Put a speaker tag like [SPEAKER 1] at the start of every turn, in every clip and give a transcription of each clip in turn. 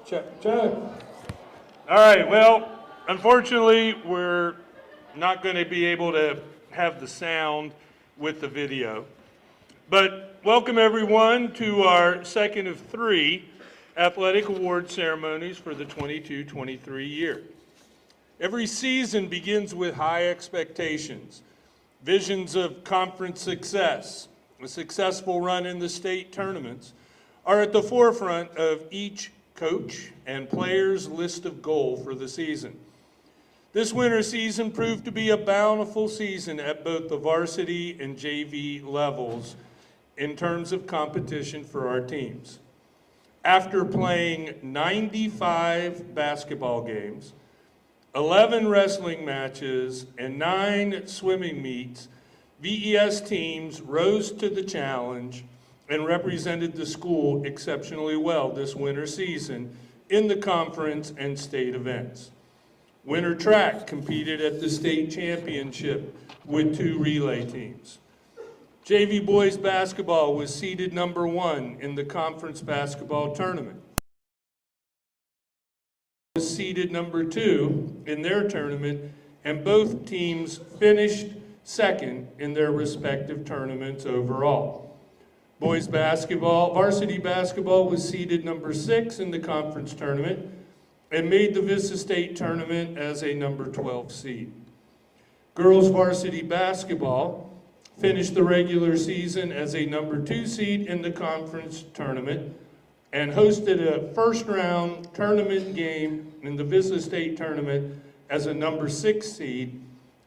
[SPEAKER 1] Check, check. All right, well, unfortunately, we're not going to be able to have the sound with the video. But welcome, everyone, to our second of three athletic award ceremonies for the 22-23 year. Every season begins with high expectations, visions of conference success, a successful run in the state tournaments are at the forefront of each coach and player's list of goals for the season. This winter season proved to be a bountiful season at both the varsity and JV levels in terms of competition for our teams. After playing 95 basketball games, 11 wrestling matches, and 9 swimming meets, VES teams rose to the challenge and represented the school exceptionally well this winter season in the conference and state events. Winter track competed at the state championship with 2 relay teams. JV boys basketball was seeded number 1 in the conference basketball tournament. Was seeded number 2 in their tournament, and both teams finished second in their respective tournaments overall. Boys basketball, varsity basketball was seeded number 6 in the conference tournament and made the Vista State tournament as a number 12 seed. Girls varsity basketball finished the regular season as a number 2 seed in the conference tournament and hosted a first round tournament game in the Vista State tournament as a number 6 seed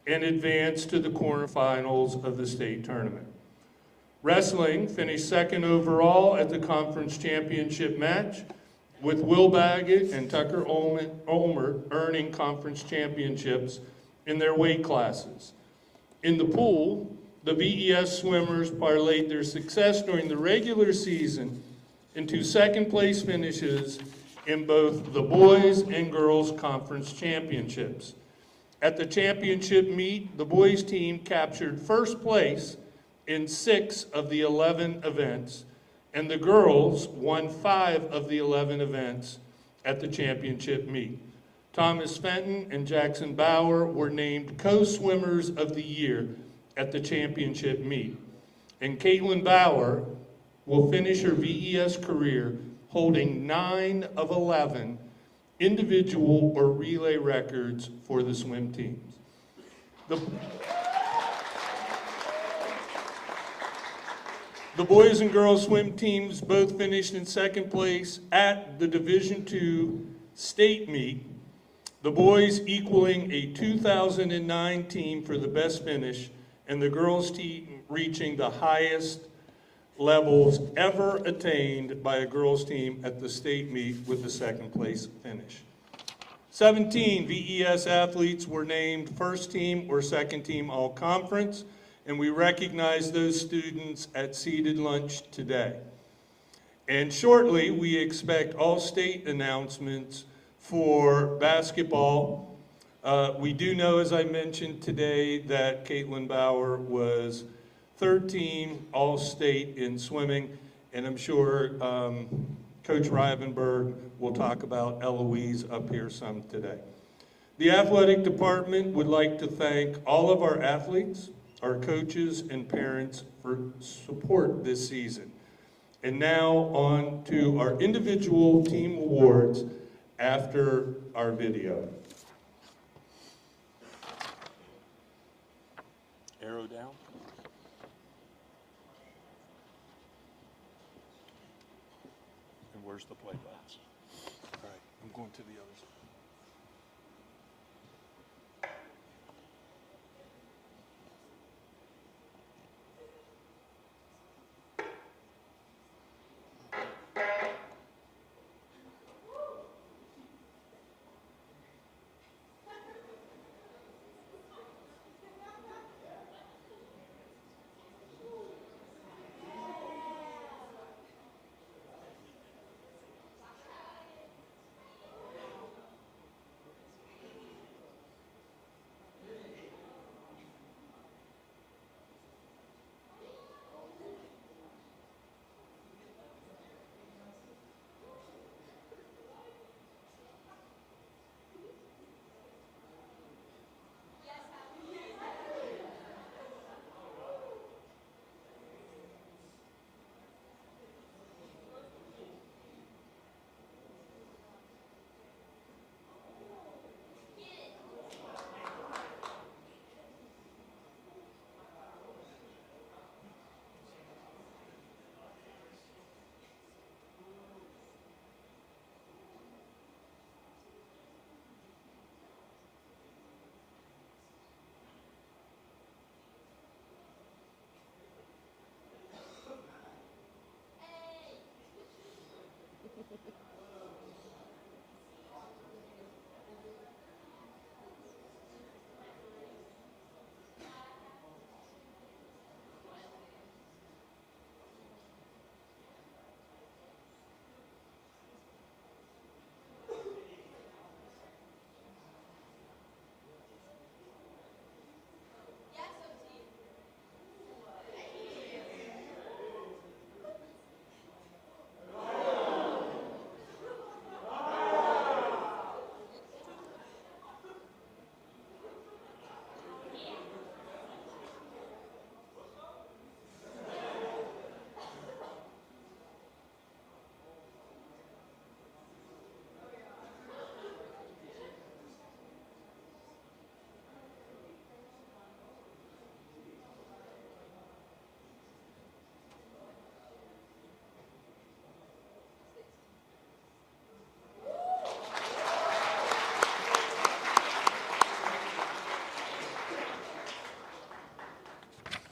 [SPEAKER 1] and advanced to the quarterfinals of the state tournament. Wrestling finished second overall at the conference championship match, with Will Baggett and Tucker Ulmer earning conference championships in their weight classes. In the pool, the VES swimmers parlayed their success during the regular season into second place finishes in both the boys and girls conference championships. At the championship meet, the boys team captured first place in 6 of the 11 events, and the girls won 5 of the 11 events at the championship meet. Thomas Fenton and Jackson Bauer were named co-swimmers of the year at the championship meet. And Caitlin Bauer will finish her VES career holding 9 of 11 individual or relay records for the swim teams. The boys and girls swim teams both finished in second place at the Division II state meet, the boys equaling a 2009 team for the best finish, and the girls team reaching the highest levels ever attained by a girls team at the state meet with the second place finish. 17 VES athletes were named first team or second team all conference, and we recognize those students at seated lunch today. And shortly, we expect all state announcements for basketball. We do know, as I mentioned today, that Caitlin Bauer was third team all-state in swimming, and I'm sure Coach Rivenberg will talk about Eloise up here some today. The athletic department would like to thank all of our athletes, our coaches and parents for support this season. And now on to our individual team awards after our video. Arrow down. And where's the play glass? All right, I'm going to the other side.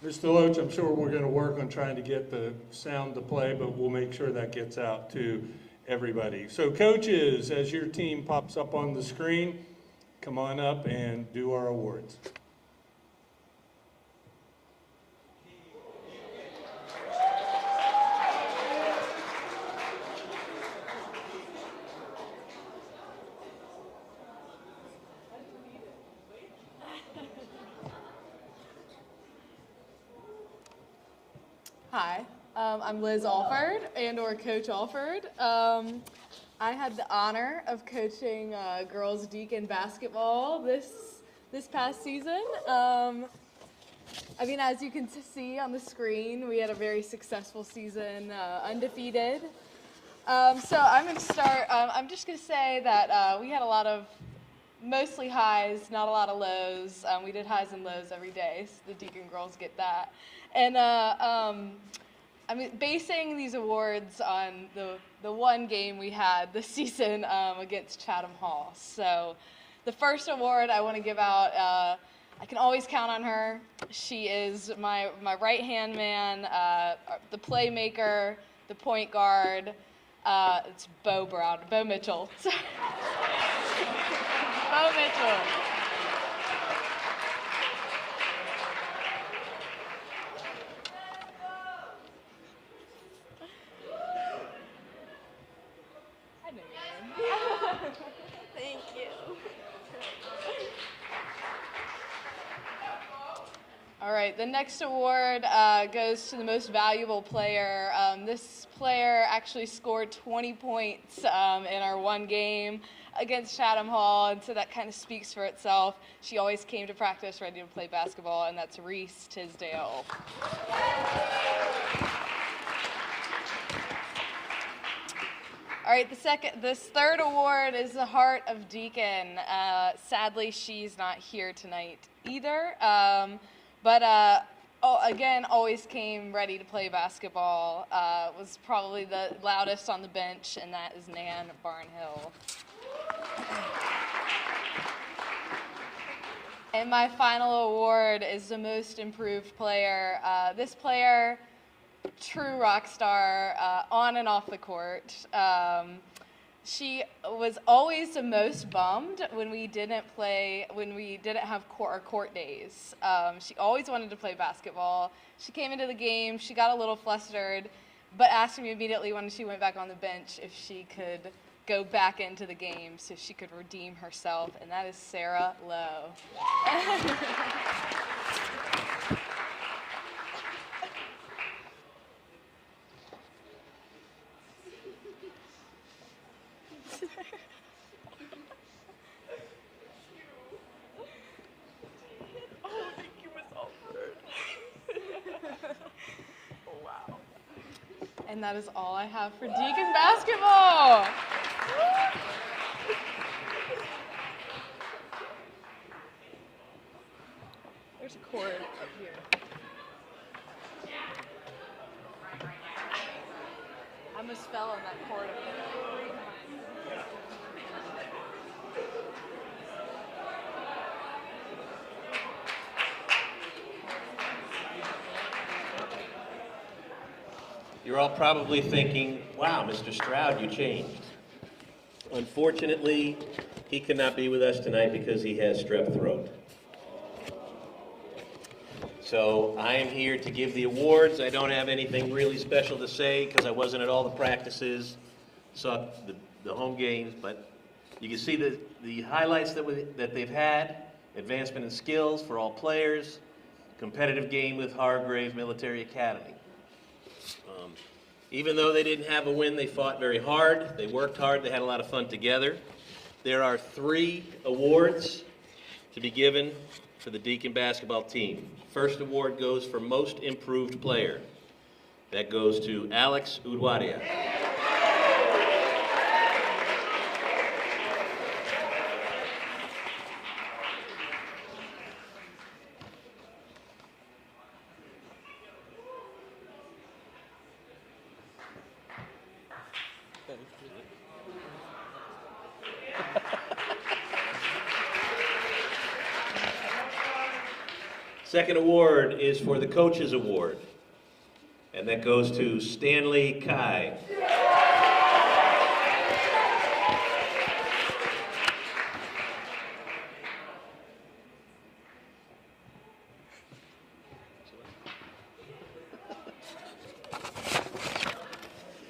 [SPEAKER 1] Mr. Loach, I'm sure we're going to work on trying to get the sound to play, but we'll make sure that gets out to everybody. So coaches, as your team pops up on the screen, come on up and do our awards.
[SPEAKER 2] Hi, I'm Liz Alford, and/or Coach Alford. I had the honor of coaching girls Deacon basketball this past season. I mean, as you can see on the screen, we had a very successful season, undefeated. So I'm going to start. I'm just going to say that we had a lot of mostly highs, not a lot of lows. We did highs and lows every day, so the Deacon girls get that. And I mean, basing these awards on the one game we had this season against Chatham Hall. So the first award I want to give out, I can always count on her. She is my right-hand man, the playmaker, the point guard. It's Bo Mitchell. Bo Mitchell. I know your name.
[SPEAKER 3] Thank you.
[SPEAKER 2] All right, the next award goes to the most valuable player. This player actually scored 20 points in our one game against Chatham Hall, and so that kind of speaks for itself. She always came to practice ready to play basketball, and that's Reese Tisdale. All right, this third award is the Heart of Deacon. Sadly, she's not here tonight either. But again, always came ready to play basketball. Was probably the loudest on the bench, and that is Nan Barnhill. And my final award is the most improved player. This player, true rock star, on and off the court. She was always the most bummed when we didn't have our court days. She always wanted to play basketball. She came into the game, she got a little flustered, but asked me immediately when she went back on the bench if she could go back into the game so she could redeem herself, and that is Sarah Lowe. And that is all I have for Deacon basketball. There's a cord up here. I almost fell on that cord up there.
[SPEAKER 4] You're all probably thinking, wow, Mr. Stroud, you changed. Unfortunately, he could not be with us tonight because he has strep throat. So I am here to give the awards. I don't have anything really special to say because I wasn't at all the practices, saw the home games, but you can see the highlights that they've had, advancement in skills for all players, competitive game with Hargrave Military Academy. Even though they didn't have a win, they fought very hard. They worked hard. They had a lot of fun together. There are 3 awards to be given for the Deacon basketball team. First award goes for most improved player. That goes to Alex Udwadia. Second award is for the Coaches Award, and that goes to Stanley Kai.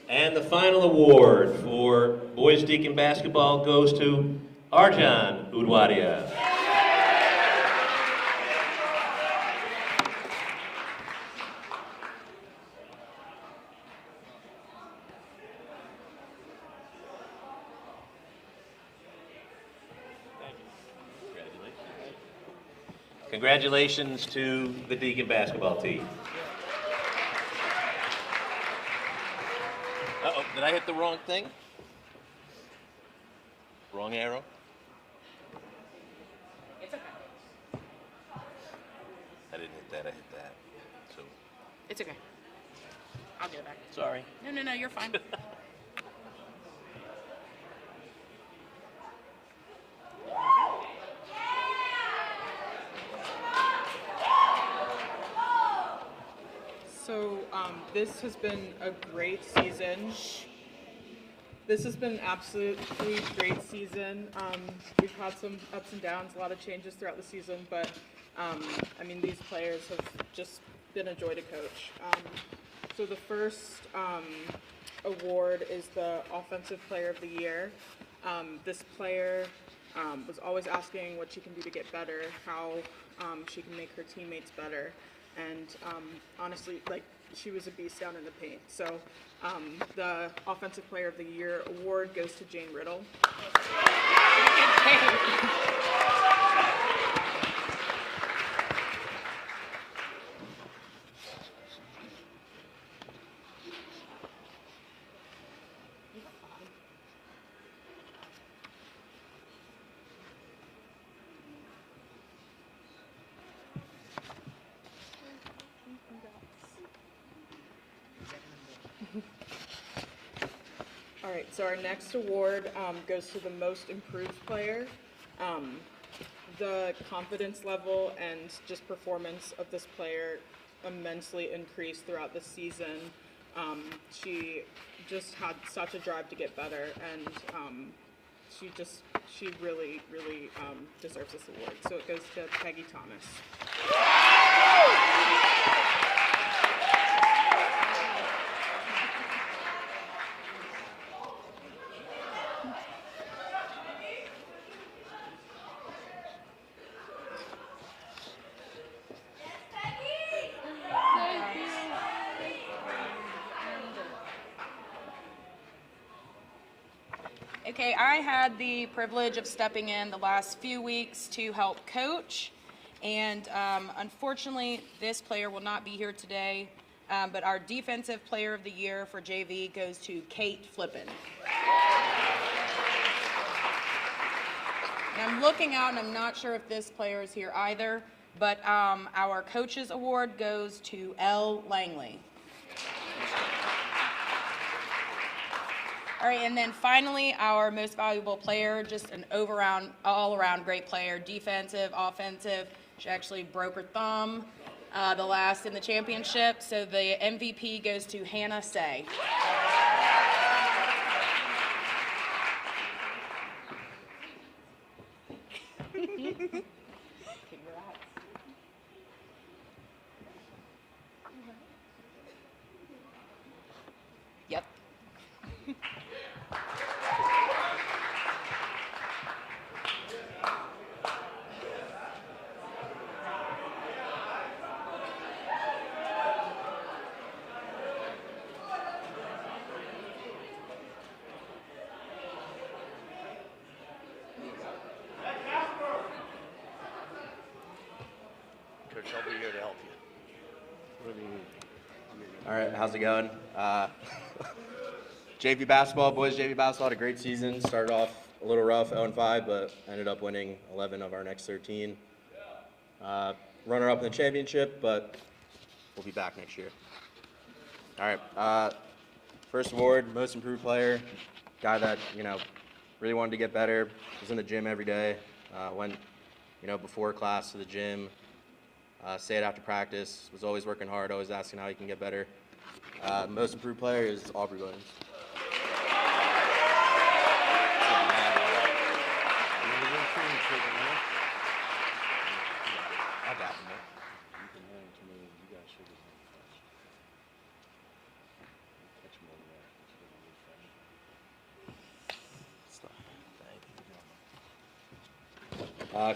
[SPEAKER 4] And the final award for Boys Deacon Basketball goes to Arjan Udwadia. Congratulations to the Deacon basketball team. Uh-oh, did I hit the wrong thing? Wrong arrow?
[SPEAKER 3] It's okay.
[SPEAKER 4] I didn't hit that, I hit that. So,
[SPEAKER 3] It's okay. I'll get it back.
[SPEAKER 4] sorry.
[SPEAKER 3] No, you're fine.
[SPEAKER 5] So this has been a great season. This has been an absolutely great season. We've had some ups and downs, a lot of changes throughout the season, but I mean, these players have just been a joy to coach. So the first award is the Offensive Player of the Year. This player was always asking what she can do to get better, how she can make her teammates better. And honestly, like, she was a beast down in the paint. So the Offensive Player of the Year award goes to Jane Riddle. All right, so our next award goes to the most improved player. The confidence level and just performance of this player immensely increased throughout the season. She just had such a drive to get better, and she really deserves this award. So it goes to Peggy Thomas.
[SPEAKER 3] Okay, I had the privilege of stepping in the last few weeks to help coach, and unfortunately, this player will not be here today, but our Defensive Player of the Year for JV goes to Kate Flippin. And I'm looking out, and I'm not sure if this player is here either, but our Coaches Award goes to Elle Langley. All right, and then finally, our most valuable player, just an all-around great player, defensive, offensive. She actually broke her thumb, the last in the championship. So the MVP goes to Hannah Say. Yep.
[SPEAKER 4] Coach, I'll be here to help you.
[SPEAKER 6] All right, how's it going? JV basketball, boys JV basketball had a great season. Started off a little rough, 0-5, but ended up winning 11 of our next 13. Runner-up in the championship, but we'll be back next year. All right, first award, most improved player. Guy that, really wanted to get better. Was in the gym every day. Went, before class to the gym. say it after practice, was always working hard, always asking how he can get better. Most improved player is Aubrey Williams. I got him, man.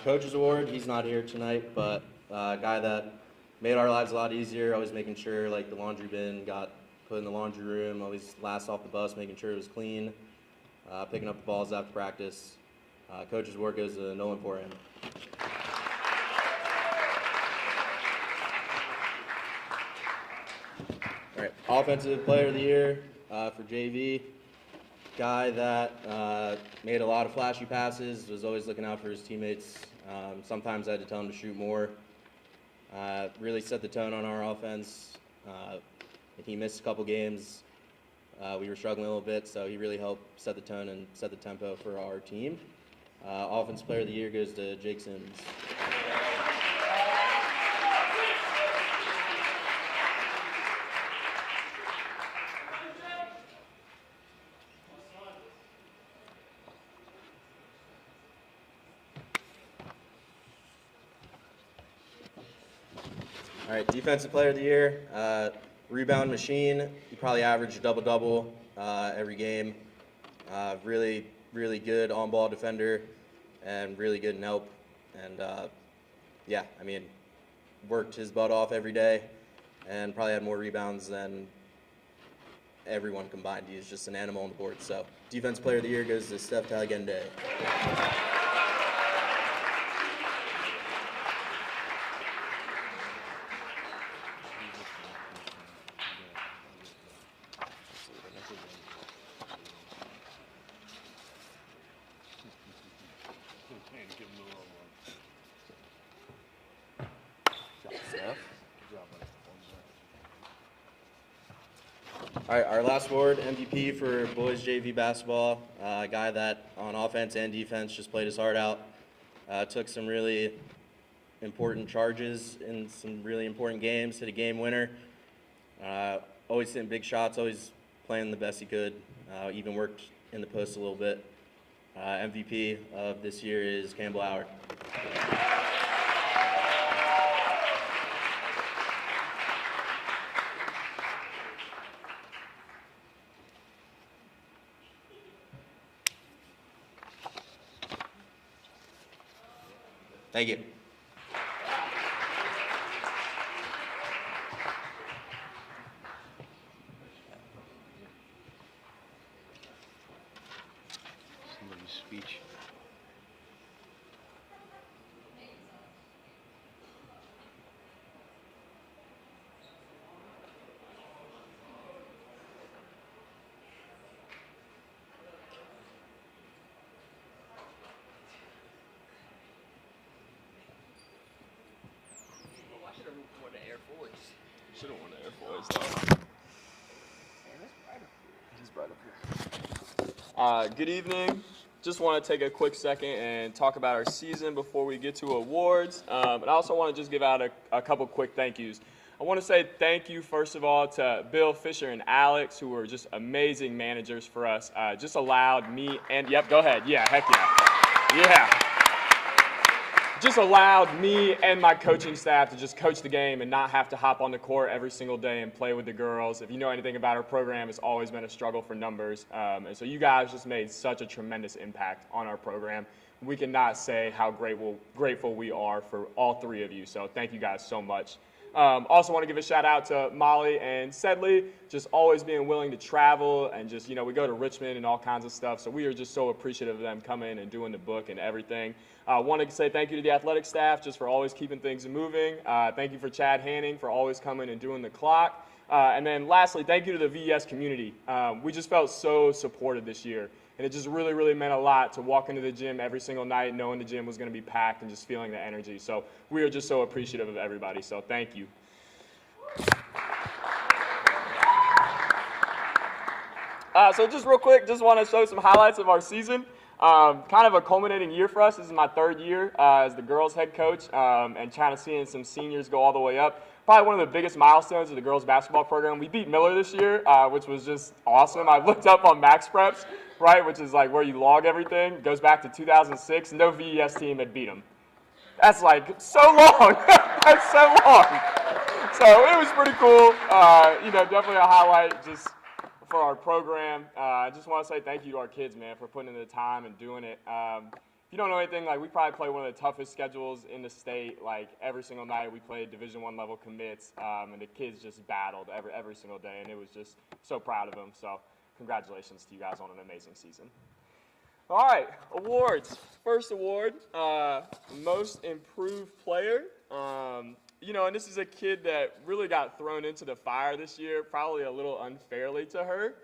[SPEAKER 6] Coach's Award, he's not here tonight, but a guy that made our lives a lot easier, always making sure like the laundry bin got put in the laundry room, always last off the bus, making sure it was clean, picking up the balls after practice. Coach's Award goes to Nolan Forehand. All right, Offensive Player of the Year for JV. Guy that made a lot of flashy passes, was always looking out for his teammates. Sometimes I had to tell him to shoot more. Really set the tone on our offense. If he missed a couple games, we were struggling a little bit, so he really helped set the tone and set the tempo for our team. Offensive Player of the Year goes to Jake Sims. All right, Defensive Player of the Year, rebound machine. He probably averaged a double-double every game. Really, really good on-ball defender and really good in help. And yeah, I mean, worked his butt off every day and probably had more rebounds than everyone combined. He was just an animal on the board. So Defensive Player of the Year goes to Steph Talagende. All right, our last award, MVP for boys JV basketball. A guy that on offense and defense just played his heart out. Took some really important charges in some really important games, hit a game winner. Always hitting big shots, always playing the best he could. Even worked in the post a little bit. MVP of this year is Campbell Howard. Thank you.
[SPEAKER 7] Somebody's speech.
[SPEAKER 8] Should have worn the Air Force though. It's bright up here. Good evening. Just want to take a quick second and talk about our season before we get to awards. And I also want to just give out a couple quick thank yous. I want to say thank you, first of all, to Bill, Fisher, and Alex, who were just amazing managers for us. Just allowed me and, yep, go ahead. Yeah, heck yeah. Yeah. Just allowed me and my coaching staff to just coach the game and not have to hop on the court every single day and play with the girls. If you know anything about our program, it's always been a struggle for numbers. And so you guys just made such a tremendous impact on our program. We cannot say how grateful we are for all three of you. So thank you guys so much. Also want to give a shout out to Molly and Sedley, just always being willing to travel and just, you know, we go to Richmond and all kinds of stuff. So we are just so appreciative of them coming and doing the book and everything. Want to say thank you to the athletic staff just for always keeping things moving. Thank you for Chad Hanning for always coming and doing the clock. And then lastly, thank you to the VES community. We just felt so supported this year. And it just really, really meant a lot to walk into the gym every single night knowing the gym was going to be packed and just feeling the energy. So we are just so appreciative of everybody. So thank you. So just real quick, just want to show some highlights of our season. Kind of a culminating year for us. This is my third year as the girls head coach, and kind of seeing some seniors go all the way up. Probably one of the biggest milestones of the girls basketball program. We beat Miller this year, which was just awesome. I looked up on Max Preps, right, which is like where you log everything. It goes back to 2006. No VES team had beat them. That's like so long. That's so long. So it was pretty cool. Definitely a highlight just for our program. I just want to say thank you to our kids, man, for putting in the time and doing it. If you don't know anything, like we probably play one of the toughest schedules in the state. Like every single night we played Division I level commits, and the kids just battled every single day, and it was just so proud of them. So congratulations to you guys on an amazing season. All right, awards. First award, most improved player. And this is a kid that really got thrown into the fire this year, probably a little unfairly to her,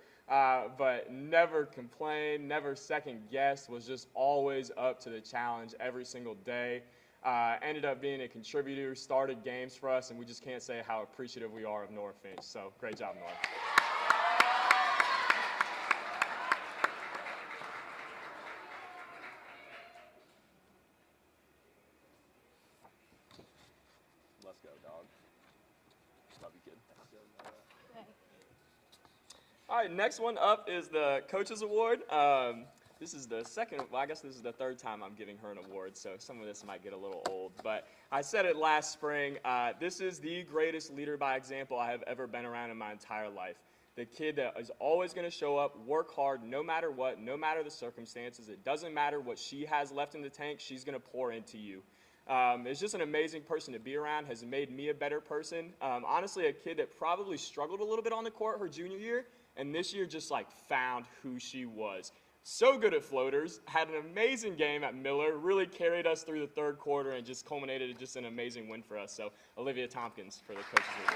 [SPEAKER 8] but never complained, never second guessed, was just always up to the challenge every single day. Ended up being a contributor, started games for us, and we just can't say how appreciative we are of Nora Finch. So great job, Nora. Let's go, dog. Love you, kid. All right, next one up is the Coaches Award. This is the second, well, I guess this is the third time I'm giving her an award, so some of this might get a little old. But I said it last spring, this is the greatest leader by example I have ever been around in my entire life. The kid that is always going to show up, work hard, no matter what, no matter the circumstances. It doesn't matter what she has left in the tank, she's going to pour into you. Is just an amazing person to be around, has made me a better person. Honestly, a kid that probably struggled a little bit on the court her junior year, and this year just like found who she was. So good at floaters, had an amazing game at Miller, really carried us through the third quarter and just culminated in just an amazing win for us. So Olivia Tompkins for the Coaches Award.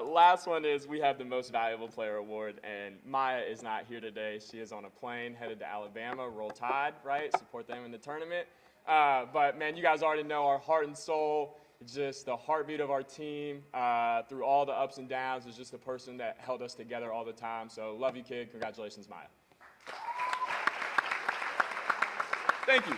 [SPEAKER 8] Last one is we have the Most Valuable Player Award, and Maya is not here today. She is on a plane headed to Alabama. Roll Tide, right? Support them in the tournament. But, man, you guys already know our heart and soul, just the heartbeat of our team through all the ups and downs is just the person that held us together all the time. So love you, kid. Congratulations, Maya. Thank you.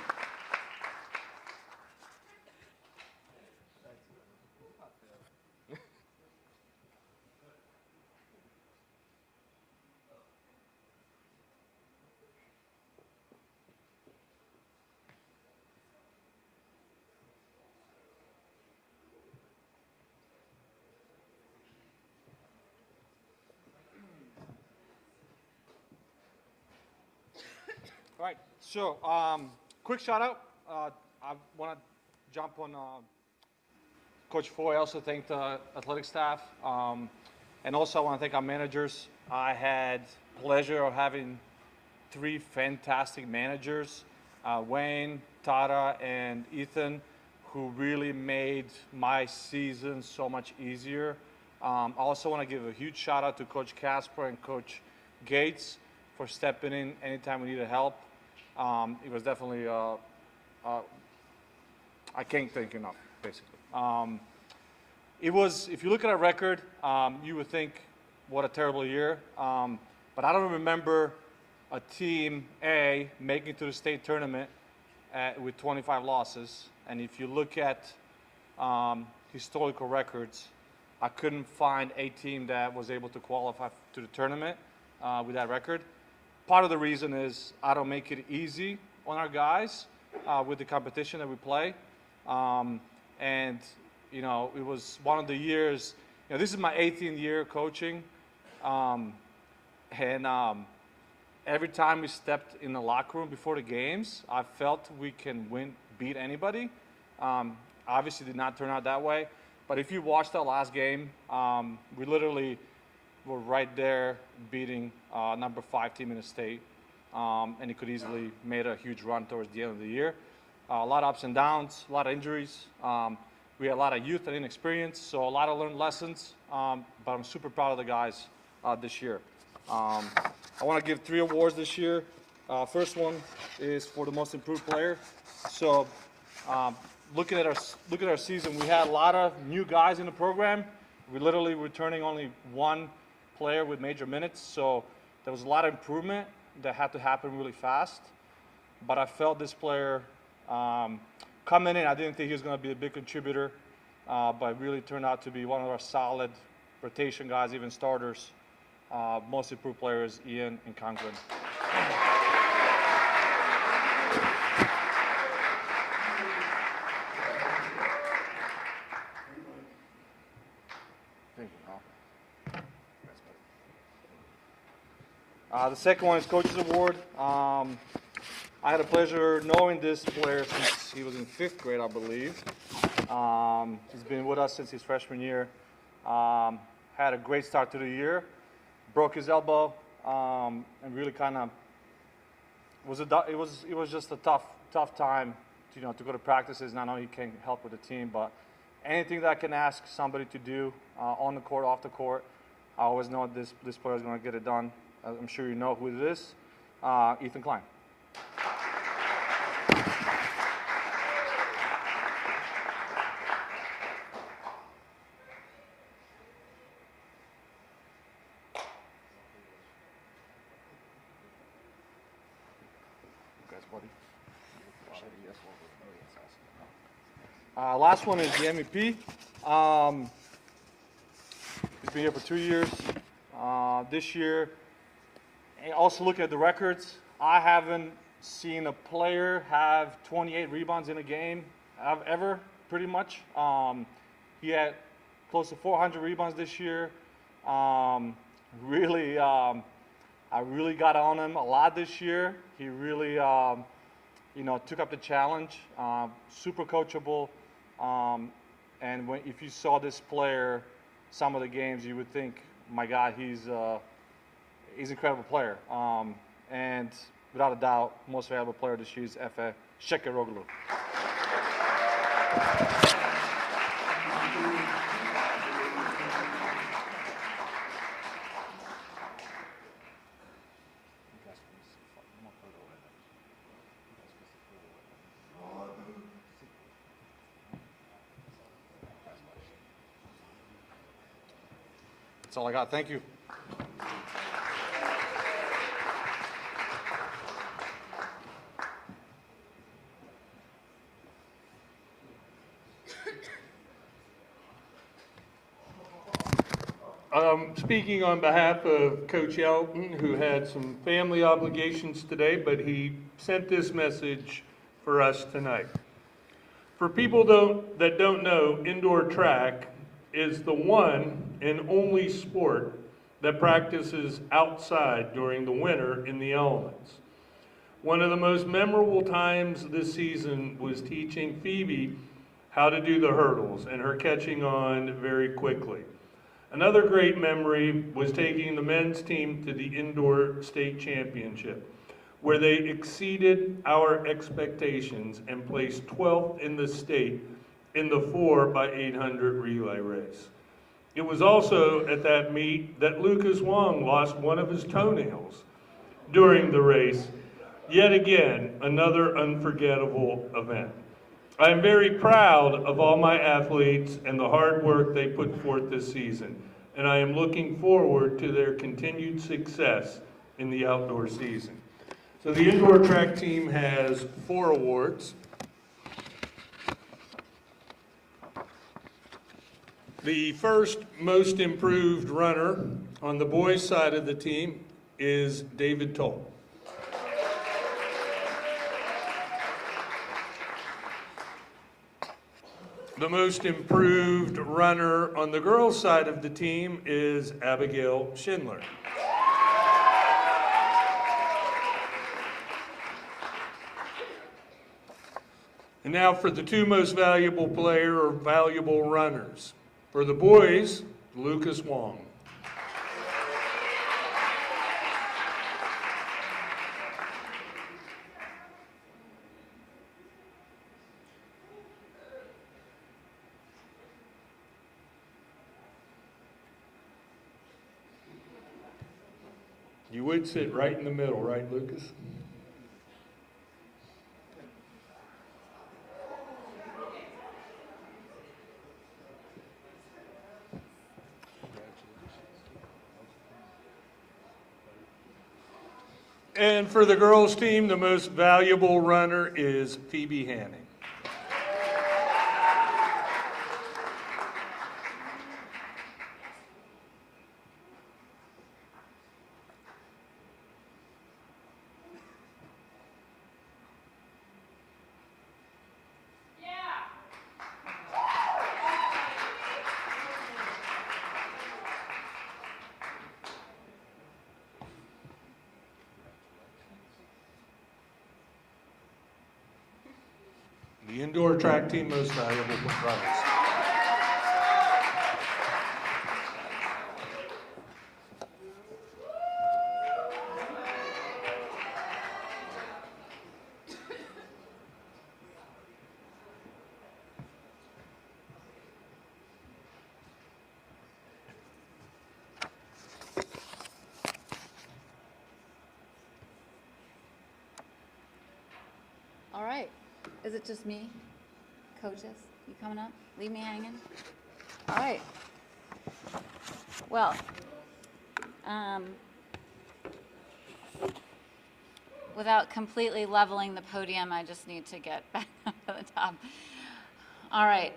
[SPEAKER 9] All right, so quick shout out. I want to jump on Coach Foy. I also thank the athletic staff. And also I want to thank our managers. I had pleasure of having 3 fantastic managers, Wayne, Tara, and Ethan, who really made my season so much easier. I also want to give a huge shout out to Coach Casper and Coach Gates for stepping in anytime we needed help. It was definitely, I can't thank enough, basically. It was, if you look at our record, you would think, what a terrible year. But I don't remember a team A making it to the state tournament with 25 losses. And if you look at historical records, I couldn't find a team that was able to qualify to the tournament with that record. Part of the reason is I don't make it easy on our guys with the competition that we play. And, you know, it was one of the years, you know, this is my 18th year coaching. Every time we stepped in the locker room before the games, I felt we can beat anybody. Obviously did not turn out that way. But if you watched that last game, we literally were right there beating number 5 team in the state. And it could easily made a huge run towards the end of the year. A lot of ups and downs, a lot of injuries. We had a lot of youth and inexperience, so a lot of learned lessons. But I'm super proud of the guys this year. I want to give 3 awards this year. First one is for the most improved player. So looking at our season, we had a lot of new guys in the program. We literally returning only one player with major minutes, so there was a lot of improvement that had to happen really fast. But I felt this player coming in, I didn't think he was going to be a big contributor, but really turned out to be one of our solid rotation guys, even starters. Most improved players, Ian and Conklin. The second one is Coach's Award. I had the pleasure of knowing this player since he was in 5th grade, I believe. He's been with us since his freshman year. Had a great start to the year. Broke his elbow, and really kind of it was just a tough time, to go to practices. And I know he can help with the team, but anything that I can ask somebody to do on the court, off the court, I always know this player is going to get it done. I'm sure you know who it is, Ethan Klein. Last one is the MVP. He's been here for 2 years. This year, and also looking at the records, I haven't seen a player have 28 rebounds in a game ever, pretty much. He had close to 400 rebounds this year. I really got on him a lot this year. He really, took up the challenge. Super coachable. And if you saw this player, some of the games, you would think, my God, he's an incredible player. And without a doubt, most valuable player this year is Efe Şekeroglu. That's all I got. Thank you.
[SPEAKER 1] Speaking on behalf of Coach Elton, who had some family obligations today, but he sent this message for us tonight. For people that don't know, indoor track is the one and only sport that practices outside during the winter in the elements. One of the most memorable times this season was teaching Phoebe how to do the hurdles and her catching on very quickly. Another great memory was taking the men's team to the indoor state championship, where they exceeded our expectations and placed 12th in the state in the 4x800 relay race. It was also at that meet that Lucas Wong lost one of his toenails during the race. Yet again, another unforgettable event. I am very proud of all my athletes and the hard work they put forth this season, and I am looking forward to their continued success in the outdoor season. So the indoor track team has 4 awards. The first most improved runner on the boys' side of the team is David Toll. The most improved runner on the girls' side of the team is Abigail Schindler. And now for the 2 most valuable player or valuable runners. For the boys, Lucas Wong. You would sit right in the middle, right, Lucas? And for the girls' team, the most valuable runner is Phoebe Hanning. The indoor track team most valuable runners.
[SPEAKER 10] All right. Is it just me? Coaches, you coming up? Leave me hanging? All right. Well, without completely leveling the podium, I just need to get back up to the top. All right.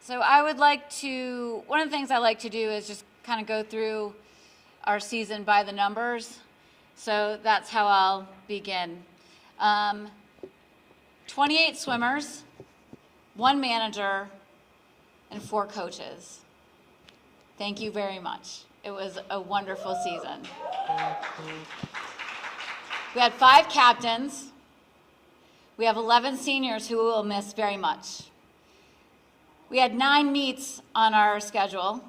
[SPEAKER 10] So I would like to, one of the things I like to do is just kind of go through our season by the numbers. So that's how I'll begin. 28 swimmers, 1 manager, and 4 coaches. Thank you very much. It was a wonderful season. We had 5 captains. We have 11 seniors who will miss very much. We had 9 meets on our schedule,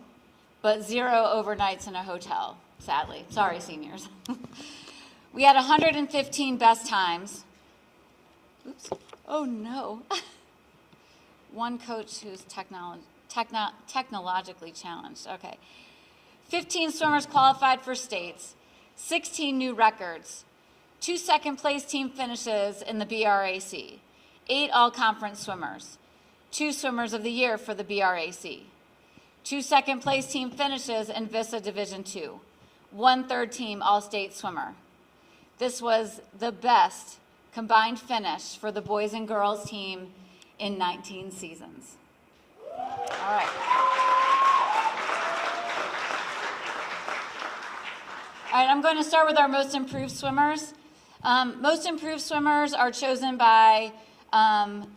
[SPEAKER 10] but 0 overnights in a hotel, sadly. Sorry, seniors. We had 115 best times. Oops. Oh, no. 1 coach who's technologically challenged. Okay. 15 swimmers qualified for states, 16 new records, 2 second-place team finishes in the BRAC, 8 all-conference swimmers, 2 swimmers of the year for the BRAC, 2 second-place team finishes in VISA Division II, 1 third-team all-state swimmer. This was the best combined finish for the boys and girls team in 19 seasons. All right. All right, I'm going to start with our most improved swimmers. Most improved swimmers are chosen by,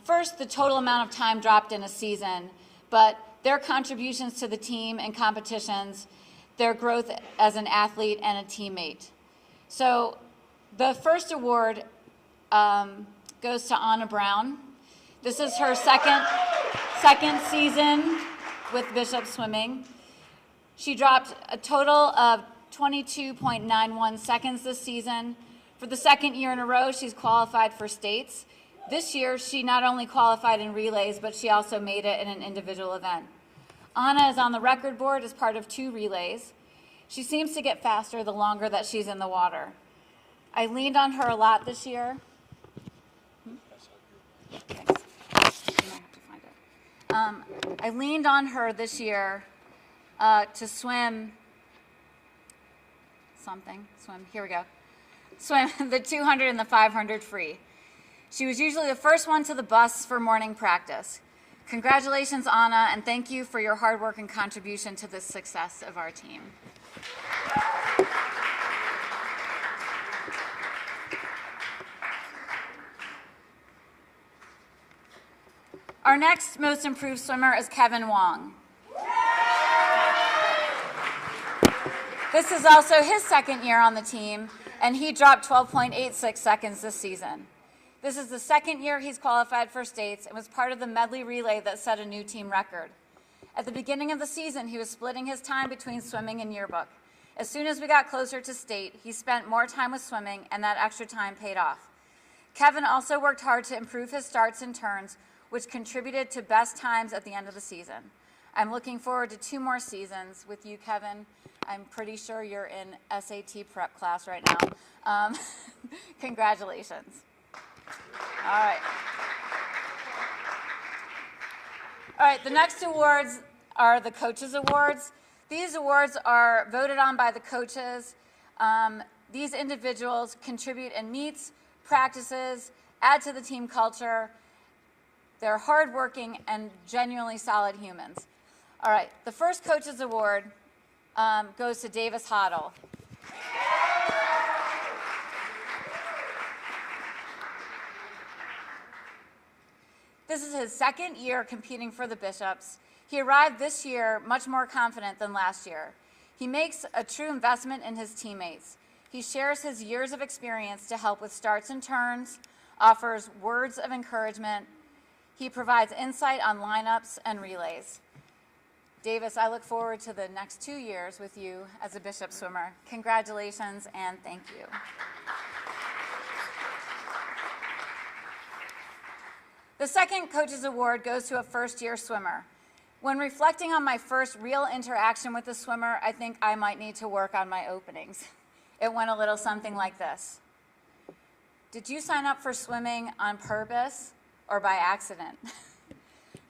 [SPEAKER 10] first, the total amount of time dropped in a season, but their contributions to the team and competitions, their growth as an athlete and a teammate. So the first award goes to Anna Brown. This is her second season with Bishop Swimming. She dropped a total of 22.91 seconds this season. For the second year in a row, she's qualified for states. This year, she not only qualified in relays, but she also made it in an individual event. Anna is on the record board as part of 2 relays. She seems to get faster the longer that she's in the water. I leaned on her a lot this year. Thanks. I leaned on her this year to swim here we go. Swim the 200 and the 500 free. She was usually the first one to the bus for morning practice. Congratulations, Anna, and thank you for your hard work and contribution to the success of our team. Our next most improved swimmer is Kevin Wong. This is also his second year on the team, and he dropped 12.86 seconds this season. This is the second year he's qualified for states and was part of the medley relay that set a new team record. At the beginning of the season, he was splitting his time between swimming and yearbook. As soon as we got closer to state, he spent more time with swimming, and that extra time paid off. Kevin also worked hard to improve his starts and turns, which contributed to best times at the end of the season. I'm looking forward to 2 more seasons with you, Kevin. I'm pretty sure you're in SAT prep class right now. Congratulations. All right. All right, the next awards are the Coaches Awards. These awards are voted on by the coaches. These individuals contribute in meets, practices, add to the team culture. They're hardworking and genuinely solid humans. All right, the first coaches award goes to Davis Hoddle. This is his second year competing for the Bishops. He arrived this year much more confident than last year. He makes a true investment in his teammates. He shares his years of experience to help with starts and turns, offers words of encouragement. He provides insight on lineups and relays. Davis, I look forward to the next 2 years with you as a Bishop swimmer. Congratulations and thank you. The second Coaches Award goes to a first-year swimmer. When reflecting on my first real interaction with a swimmer, I think I might need to work on my openings. It went a little something like this. Did you sign up for swimming on purpose or by accident?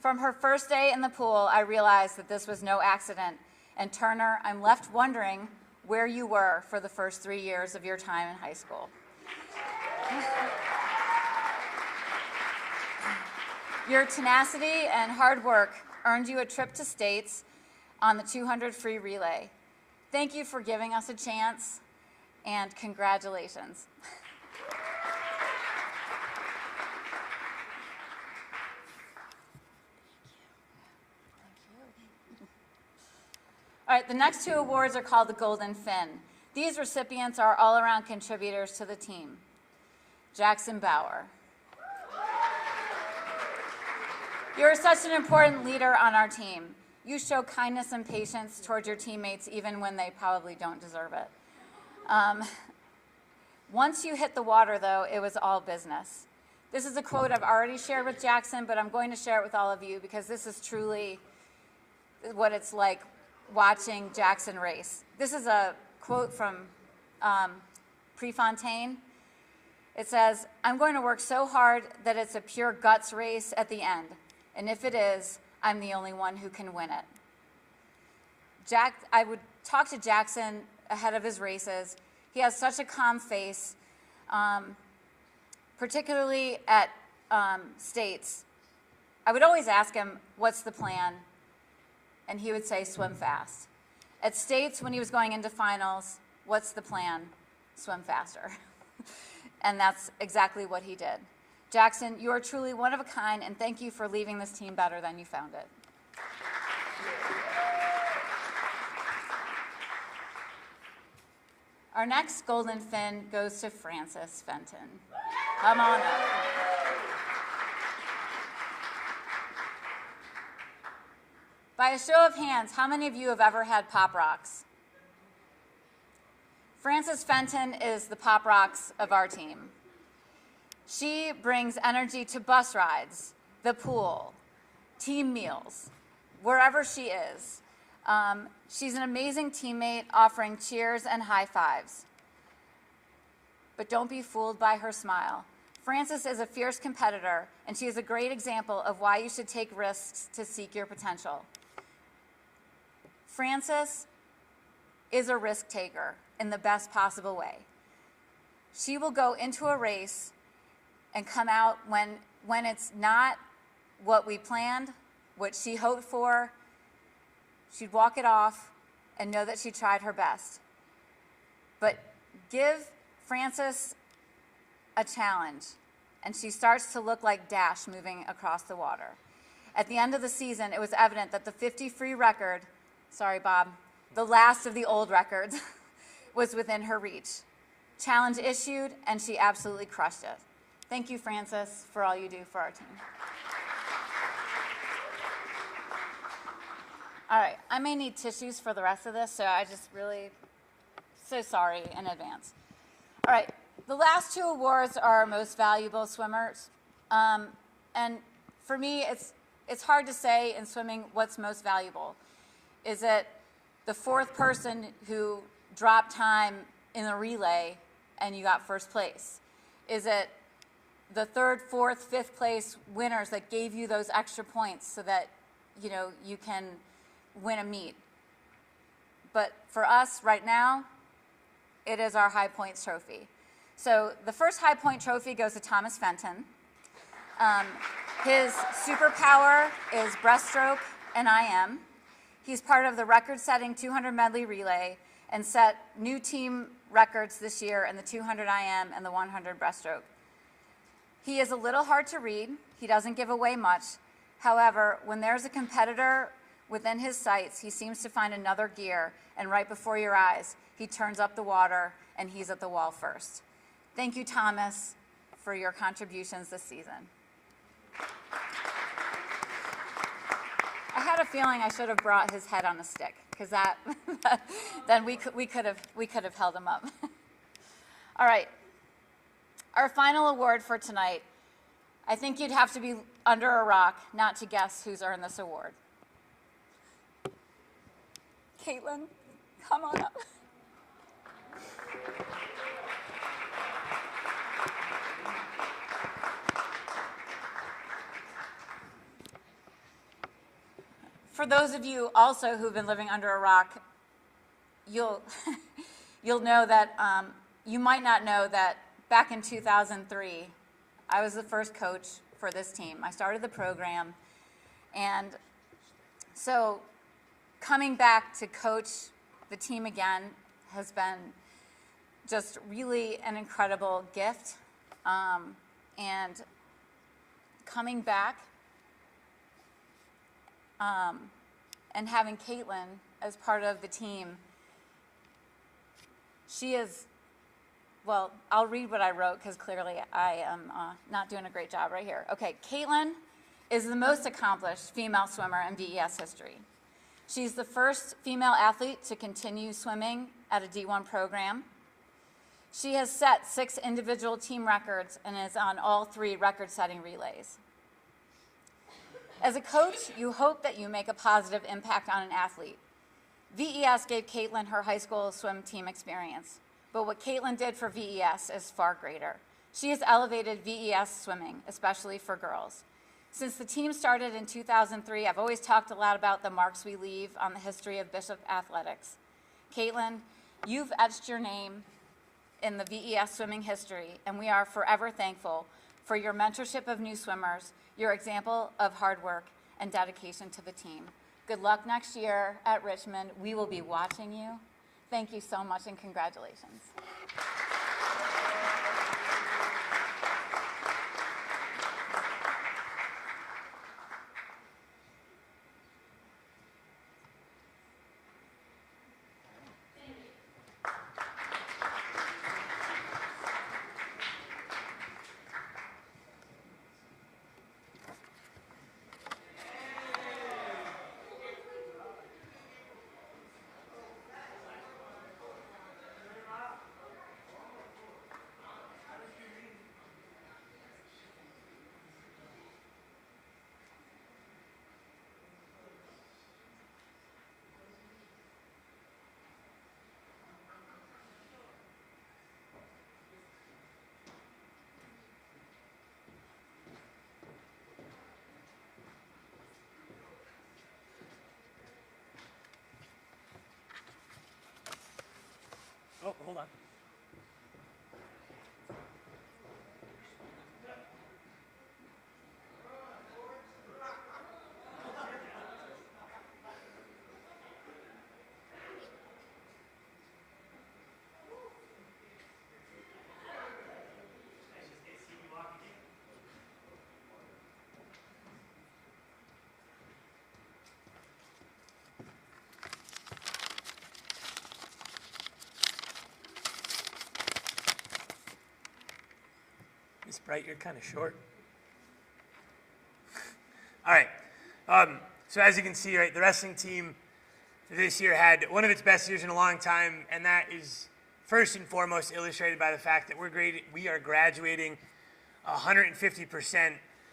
[SPEAKER 10] From her first day in the pool, I realized that this was no accident. And Turner, I'm left wondering where you were for the first 3 years of your time in high school. Your tenacity and hard work earned you a trip to States on the 200 free relay. Thank you for giving us a chance, and congratulations. All right, the next 2 awards are called the Golden Fin. These recipients are all-around contributors to the team. Jackson Bauer. You're such an important leader on our team. You show kindness and patience towards your teammates even when they probably don't deserve it. Once you hit the water, though, it was all business. This is a quote I've already shared with Jackson, but I'm going to share it with all of you because this is truly what it's like watching Jackson race. This is a quote from Prefontaine. It says, "I'm going to work so hard that it's a pure guts race at the end. And if it is, I'm the only one who can win it." I would talk to Jackson ahead of his races. He has such a calm face, particularly at States. I would always ask him, what's the plan? And he would say, swim fast. At States, when he was going into finals, what's the plan? Swim faster. And that's exactly what he did. Jackson, you are truly one of a kind, and thank you for leaving this team better than you found it. Our next Golden Fin goes to Francis Fenton. Come on up. By a show of hands, how many of you have ever had Pop Rocks? Francis Fenton is the Pop Rocks of our team. She brings energy to bus rides, the pool, team meals, wherever she is. She's an amazing teammate, offering cheers and high fives. But don't be fooled by her smile. Francis is a fierce competitor, and she is a great example of why you should take risks to seek your potential. Francis is a risk taker in the best possible way. She will go into a race and come out when it's not what we planned, what she hoped for. She'd walk it off and know that she tried her best. But give Francis a challenge, and she starts to look like Dash moving across the water. At the end of the season, it was evident that the 50 free record, sorry, Bob, the last of the old records, was within her reach. Challenge issued, and she absolutely crushed it. Thank you, Francis, for all you do for our team. All right, I may need tissues for the rest of this, so I just really, so sorry in advance. All right, the last 2 awards are our most valuable swimmers. And for me, it's hard to say in swimming what's most valuable. Is it the 4th person who dropped time in the relay and you got 1st place? Is it the 3rd, 4th, 5th place winners that gave you those extra points so that you can win a meet? but for us right now, it is our High Points trophy. So the first High Point trophy goes to Thomas Fenton. His superpower is breaststroke and IM. He's part of the record-setting 200 medley relay and set new team records this year in the 200 IM and the 100 breaststroke. He is a little hard to read. He doesn't give away much. However, when there's a competitor within his sights, he seems to find another gear, and right before your eyes, he turns up the water and he's at the wall first. Thank you, Thomas, for your contributions this season. I had a feeling I should have brought his head on a stick, because then we could have held him up. All right. Our final award for tonight. I think you'd have to be under a rock not to guess who's earned this award. Caitlin, come on up. For those of you also who've been living under a rock, you'll know that, you might not know that back in 2003, I was the first coach for this team. I started the program, and so coming back to coach the team again has been just really an incredible gift. And coming back and having Caitlin as part of the team, she is, well, I'll read what I wrote because clearly I am not doing a great job right here. Okay, Caitlin is the most accomplished female swimmer in VES history. She's the first female athlete to continue swimming at a D1 program. She has set 6 individual team records and is on all 3 record-setting relays. As a coach, you hope that you make a positive impact on an athlete. VES gave Caitlin her high school swim team experience, but what Caitlin did for VES is far greater. She has elevated VES swimming, especially for girls. Since the team started in 2003, I've always talked a lot about the marks we leave on the history of Bishop Athletics. Caitlin, you've etched your name in the VES swimming history, and we are forever thankful for your mentorship of new swimmers, your example of hard work, and dedication to the team. Good luck next year at Richmond. We will be watching you. Thank you so much, and congratulations.
[SPEAKER 11] Oh, hold on. Miss Bright, you're kind of short. All right. So as you can see, right, the wrestling team this year had one of its best years in a long time, and that is first and foremost illustrated by the fact that we are graduating 150%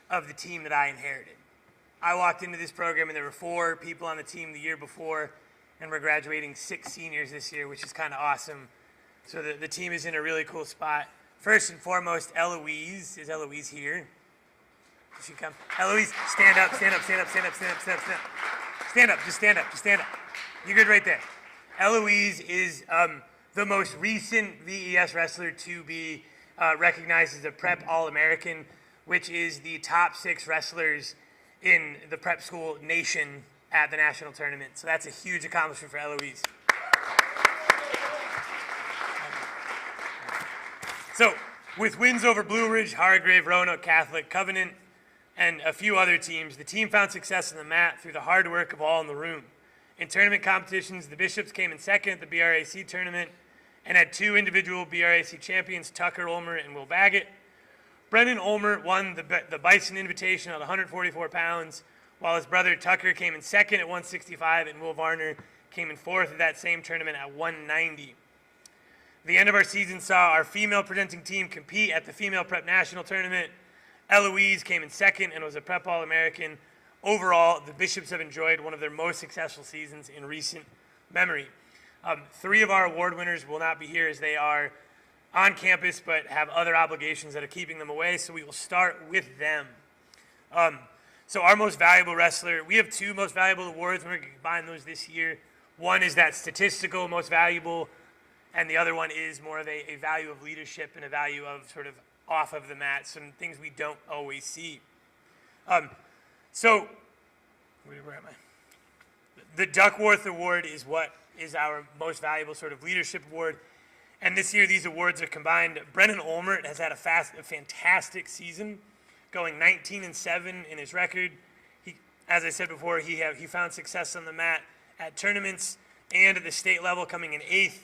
[SPEAKER 11] of the team that I inherited. I walked into this program and there were 4 people on the team the year before, and we're graduating 6 seniors this year, which is kind of awesome. So the team is in a really cool spot. First and foremost, Eloise. Is Eloise here? Does she come? Eloise, stand up, stand up, stand up, stand up, stand up, stand up, stand up. Stand up, just stand up, just stand up. You're good right there. Eloise is the most recent VES wrestler to be recognized as a Prep All-American, which is the top 6 wrestlers in the prep school nation at the national tournament. So that's a huge accomplishment for Eloise. So, with wins over Blue Ridge, Hargrave, Roanoke Catholic, Covenant, and a few other teams, the team found success on the mat through the hard work of all in the room. In tournament competitions, the Bishops came in second at the BRAC tournament and had 2 individual BRAC champions, Tucker Ulmer and Will Baggett. Brennan Ulmer won the Bison Invitation at 144 pounds, while his brother Tucker came in second at 165, and Will Varner came in 4th at that same tournament at 190. The end of our season saw our female presenting team compete at the Female Prep National Tournament. Eloise came in second and was a Prep All-American. Overall, the Bishops have enjoyed one of their most successful seasons in recent memory. 3 of our award winners will not be here as they are on campus but have other obligations that are keeping them away, so we will start with them. So our most valuable wrestler, we have 2 most valuable awards. We're going to combine those this year. One is that statistical most valuable, and the other one is more of a value of leadership and a value of sort of off of the mat, some things we don't always see. So, where am I? The Duckworth Award is what is our most valuable sort of leadership award. And this year, these awards are combined. Brennan Ulmer has had a fantastic season, going 19-7 in his record. He, as I said before, he found success on the mat at tournaments and at the state level, coming in 8th.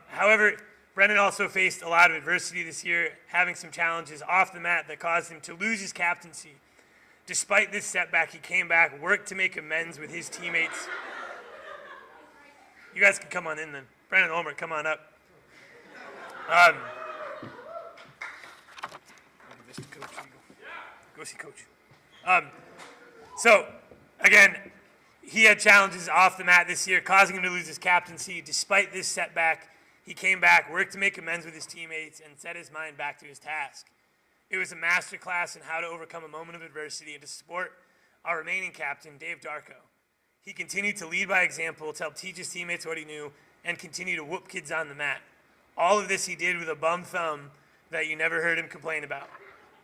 [SPEAKER 11] However, Brennan also faced a lot of adversity this year, having some challenges off the mat that caused him to lose his captaincy. Despite this setback, he came back, worked to make amends with his teammates. You guys can come on in then. Brennan Ulmer, come on up. Go see Coach. So, again, he had challenges off the mat this year, causing him to lose his captaincy. Despite this setback, he came back, worked to make amends with his teammates, and set his mind back to his task. It was a masterclass in how to overcome a moment of adversity and to support our remaining captain, Dave Darko. He continued to lead by example, to help teach his teammates what he knew, and continue to whoop kids on the mat. All of this he did with a bum thumb that you never heard him complain about.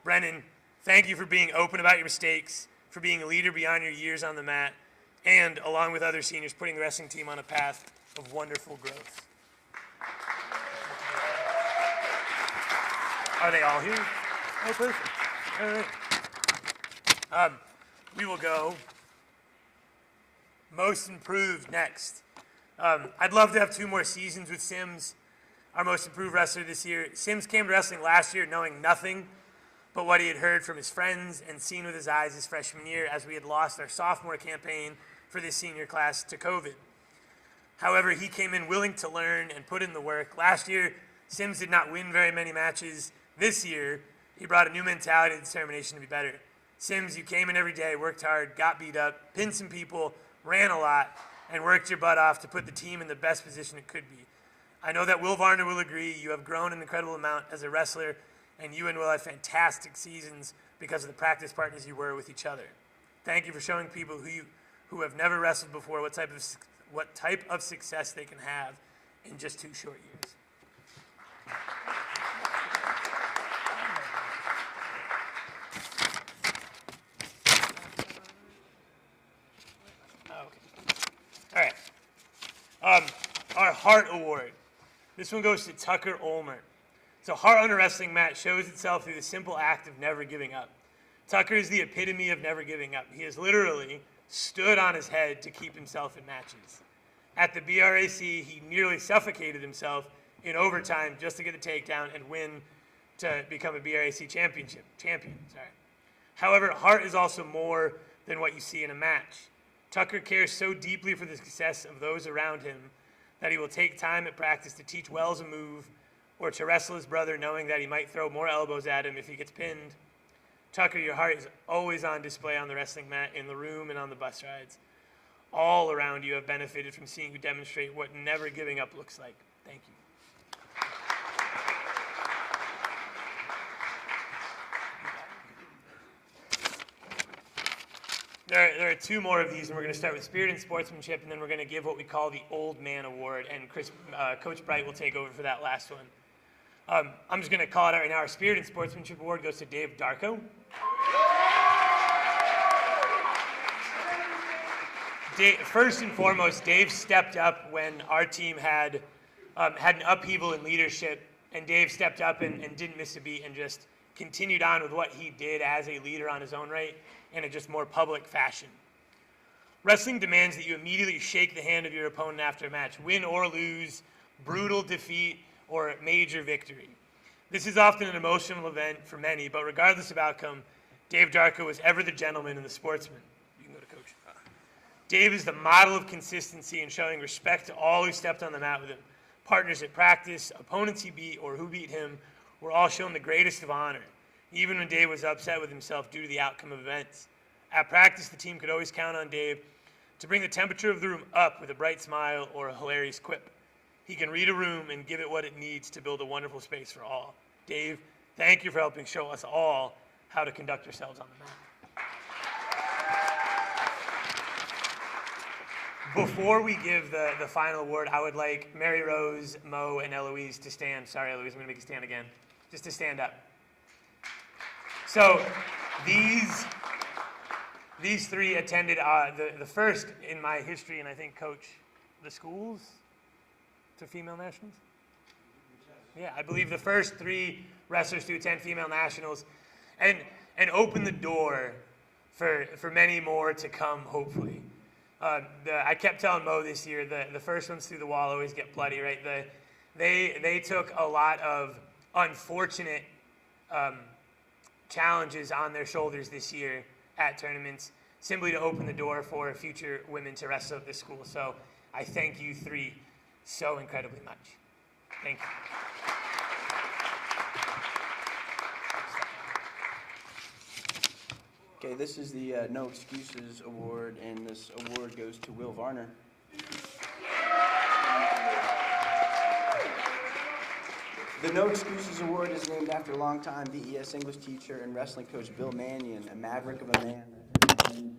[SPEAKER 11] Brennan, thank you for being open about your mistakes, for being a leader beyond your years on the mat, and, along with other seniors, putting the wrestling team on a path of wonderful growth. Are they all here? Oh, perfect. All right. We will go most improved next. I'd love to have 2 more seasons with Sims, our most improved wrestler this year. Sims came to wrestling last year knowing nothing but what he had heard from his friends and seen with his eyes his freshman year, as we had lost our sophomore campaign for this senior class to COVID. However, he came in willing to learn and put in the work. Last year, Sims did not win very many matches. This year, he brought a new mentality and determination to be better. Sims, you came in every day, worked hard, got beat up, pinned some people, ran a lot, and worked your butt off to put the team in the best position it could be. I know that Will Varner will agree. You have grown an incredible amount as a wrestler, and you and Will had fantastic seasons because of the practice partners you were with each other. Thank you for showing people who have never wrestled before what type of success they can have in just 2 short years. All right. Our Heart Award. This one goes to Tucker Ulmer. So Heart on a wrestling mat shows itself through the simple act of never giving up. Tucker is the epitome of never giving up. He has literally stood on his head to keep himself in matches. At the BRAC, he nearly suffocated himself in overtime just to get the takedown and win to become a BRAC champion. However, Heart is also more than what you see in a match. Tucker cares so deeply for the success of those around him that he will take time at practice to teach Wells a move or to wrestle his brother knowing that he might throw more elbows at him if he gets pinned. Tucker, your heart is always on display on the wrestling mat, in the room, and on the bus rides. All around you have benefited from seeing you demonstrate what never giving up looks like. Thank you. There are two more of these, and we're going to start with Spirit and Sportsmanship, and then we're going to give what we call the Old Man Award, and Coach Bright will take over for that last one. I'm just going to call it out right now. Our Spirit and Sportsmanship Award goes to Dave Darko. First and foremost, Dave stepped up when our team had an upheaval in leadership, and Dave stepped up and didn't miss a beat and just continued on with what he did as a leader on his own right in a just more public fashion. Wrestling demands that you immediately shake the hand of your opponent after a match, win or lose, brutal defeat, or major victory. This is often an emotional event for many, but regardless of outcome, Dave Darko was ever the gentleman and the sportsman. You can go to Coach. Dave is the model of consistency in showing respect to all who stepped on the mat with him. Partners at practice, opponents he beat, or who beat him, were all shown the greatest of honor, even when Dave was upset with himself due to the outcome of events. At practice, the team could always count on Dave to bring the temperature of the room up with a bright smile or a hilarious quip. He can read a room and give it what it needs to build a wonderful space for all. Dave, thank you for helping show us all how to conduct ourselves on the mat. Before we give the final award, I would like Mary Rose, Mo, and Eloise to stand. Sorry, Eloise, I'm going to make you stand again. Just to stand up. So these three attended the first in my history, and I think coach the schools to female nationals. Yeah, I believe the first three wrestlers to attend female nationals, and open the door for many more to come, hopefully. I kept telling Mo this year the first ones through the wall always get bloody, right? They took a lot of unfortunate challenges on their shoulders this year at tournaments, simply to open the door for future women to wrestle at this school. So I thank you three so incredibly much. Thank you.
[SPEAKER 12] Okay, this is the No Excuses Award, and this award goes to Will Varner. The No Excuses Award is named after longtime VES English teacher and wrestling coach Bill Mannion, a maverick of a man that has taken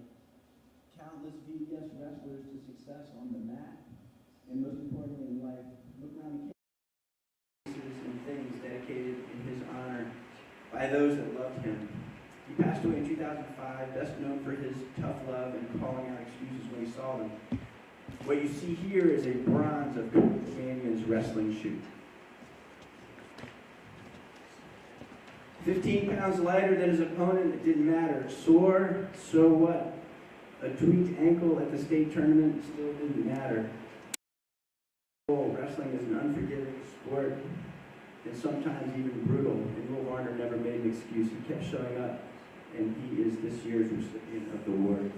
[SPEAKER 12] countless VES wrestlers to success on the mat, and most importantly in life. Look around the cases and things dedicated in his honor by those that loved him. He passed away in 2005, best known for his tough love and calling out excuses when he saw them. What you see here is a bronze of Coach Mannion's wrestling shoe. 15 pounds lighter than his opponent, it didn't matter. Sore, so what? A tweaked ankle at the state tournament still didn't matter. Wrestling is an unforgiving sport, and sometimes even brutal, and Will Varner never made an excuse. He kept showing up, and he is this year's recipient of the award.